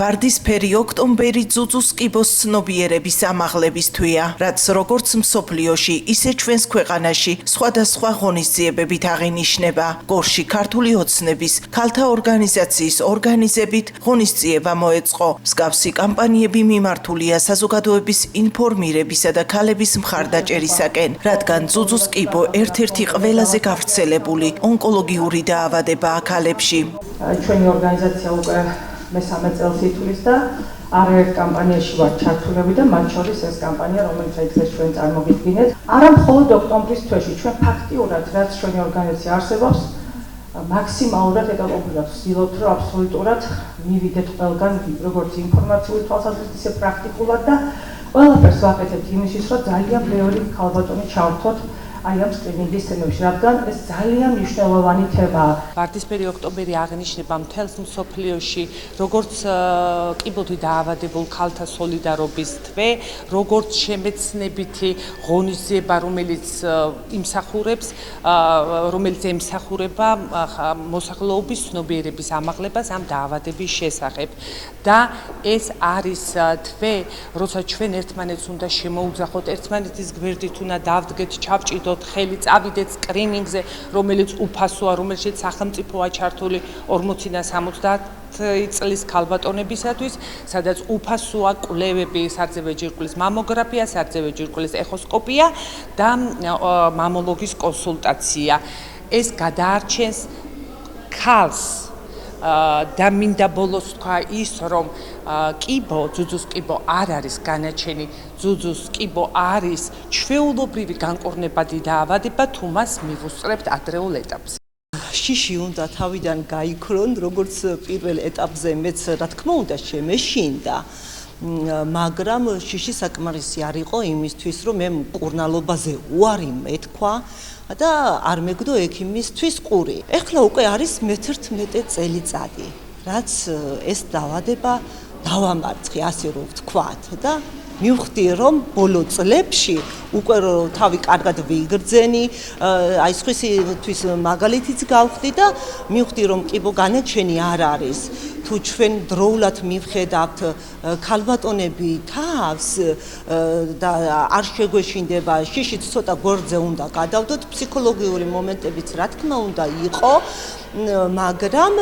ვარდისფერი ოქტომბერი ძუძუს კიბოს ცნობიერების ამაღლების თვეა, რაც როგორც მსოფლიოში, ისე ჩვენს ქვეყანაში სხვადასხვა ღონისძიებებით აღინიშნება. გორში ქართული ოცნების, ქალთა ორგანიზაციის ორგანიზებით ღონისძიება მოეწყო. მსგავსი კამპანიები მიმართულია საზოგადოების ინფორმირებისა და ქალების მხარდაჭერისაკენ, რადგან ძუძუს კიბო ერთ-ერთი ყველაზე გავრცელებული ონკოლოგიური დაავადებაა ქალებში. ჩვენი ორგანიზაცია უკვე მესამე წელს ითვლის და არაერთ კამპანიაში ვართ ჩართულები და მათ შორის ეს კამპანია, რომელიც დღეს ჩვენ წარმოგიდგინეთ, არა მხოლოდ ოქტომბრის თვეში, ჩვენ ფაქტიურად, რაც ჩვენი ორგანიზაცია არსებობს, მაქსიმალურად ეტაპობრივად ვცდილობთ, რომ აბსოლუტურად მივიდეთ ყველგან, როგორც ინფორმაციული თვალსაზრისით, ისე პრაქტიკულად და ყველაფერს ვაკეთებთ იმისთვის, რომ ძალიან ბევრი ქალბატონი ჩავთოთ აი ამ სკრინინგის თემებში, რადგან ეს ძალიან მნიშვნელოვანი თემაა. ვარდისფერი ოქტომბერი აღნიშნება მთელს მსოფლიოში როგორც კიბოთი დაავადებულ ქალთა სოლიდარობის თვე, როგორც შემეცნებითი ღონისძიება, რომელიც ემსახურება მოსახლეობის ცნობიერების ამაღლებას ამ დაავადების შესახებ. და ეს არის თვე, როცა ჩვენ ერთმანეთს უნდა შემოუძახოთ, ერთმანეთის გვერდით უნდა დავდგეთ, ჩავჭიდოთ ხელი, წავიდეთ სკრინინგზე, რომელიც უფასოა, რომელშიც სახელმწიფოა ჩართული 40-დან 70 წლის ქალბატონებისათვის, სადაც უფასოა კვლევები, სარძევე ჯირკვლის მამოგრაფია, სარძევე ჯირკვლის ეხოსკოპია და მამოლოგის კონსულტაცია. ეს გადაარჩენს ქალს და მინდა ბოლოს თქვა ის, რომ ძუძუს კიბო არ არის განაჩენი, ძუძუს კიბო არის ჩვეულებრივი განკურნებადი დაავადება, თუ მას მივუსწრებთ ადრეულ ეტაპზე. შიში უნდა თავიდან გაიქრონ, როგორც პირველ ეტაპზე მეც რა თქმა უნდა შემეშინდა, მაგრამ შიში საკმარისი არ იყო იმისთვის, რომ მე მკურნალობაზე უარი მეთქვა და არ მეგდო ექიმისთვის ყური. ეხლა უკვე არის მე-11 წელიწადი, რაც ეს დაავადება დავამარცხე, ასე რომ ვთქვათ და მივხვდი, რომ ბოლო წლებში უკვე თავი კარგად ვიგრძენი, აი სხვისთვის მაგალითიც გავხდი და მივხვდი, რომ კიბო განაჩენი არ არის. თუ ჩვენ დროულად მივხედავთ ქალბატონები თავს და არ შეგვეშინდება, შიშიც ცოტა გვერდზე უნდა გადავდოთ, ფსიქოლოგიური მომენტებიც რა თქმა უნდა იყო, მაგრამ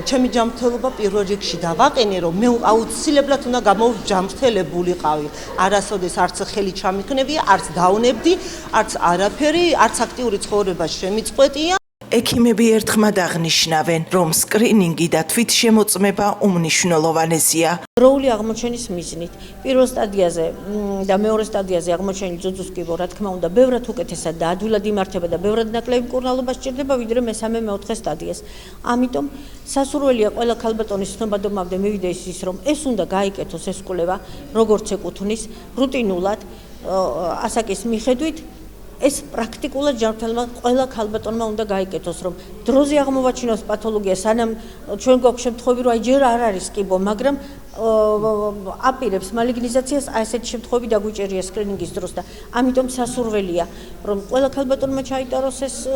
ჩემი ჯანმრთელობა პირველ რიგში დავაყენე, რომ მე აუცილებლად უნდა გამოვჯანმრთელებულიყავი. არასოდეს არც ხელი ჩამიქნებია, არც დავნებდი, არც არაფერი, არც აქტიური ცხოვრება შემიწყვეტია. ექიმები ერთხმად აღნიშნავენ, რომ სკრინინგი და თვითშემოწმება უმნიშვნელოვანესია. დროული აღმოჩენის მიზნით პირველ სტადიაზე და მეორე სტადიაზე აღმოჩენილი ძუძუს კიბო, რა თქმა უნდა, ბევრად უკეთესად და ადვილად იმართება და ბევრად ნაკლები მკურნალობა სჭირდება, ვიდრე მესამე-მეოთხე სტადიას. ამიტომ სასურველია ყველა ქალბატონის ცნობადობამდე მივიდეს ის, რომ ეს უნდა გაიკეთოს ეს კვლევა, როგორც ეკუთვნის, რუტინულად, ასაკის მიხედვით. ეს პრაქტიკულად ჯანმრთელმა ყველა ქალბატონმა უნდა გაიკეთოს, რომ დროზე აღმოვაჩინოს პათოლოგია, სანამ ჩვენ გვაქვს შემთხვევები, რომ აი ჯერ არ არის კიბო, მაგრამ აპირებს მალიგნიზაციას, აი ესეთი შემთხვევები დაგვიჭერია სკრინინგის დროს და ამიტომ სასურველია, რომ ყველა ქალბატონმა ჩაიტაროს ეს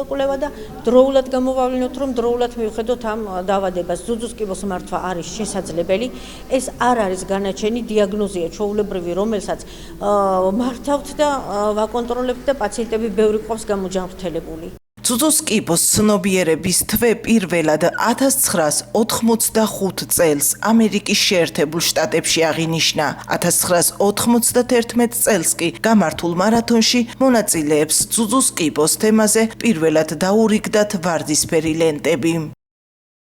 კვლევა და დროულად გამოვავლინოთ, რომ დროულად მივხედოთ ამ დაავადებას. ძუძუს კიბოს მართვა არის შესაძლებელი, ეს არ არის განაჩენი დიაგნოზია ჩვეულებრივი, რომელსაც მართავთ და ვაკონტროლებთ და პაციენტები ბევრი ყავს გამოჯანმრთელებული. ძუძუს კიბოს ცნობიერების თვე პირველად 1985 წელს ამერიკის შეერთებულ შტატებში აღინიშნა. 1991 წელს კი გამართულ მარათონში მონაწილეებს ძუძუს კიბოს თემაზე პირველად დაურიგდათ ვარდისფერი ლენტები.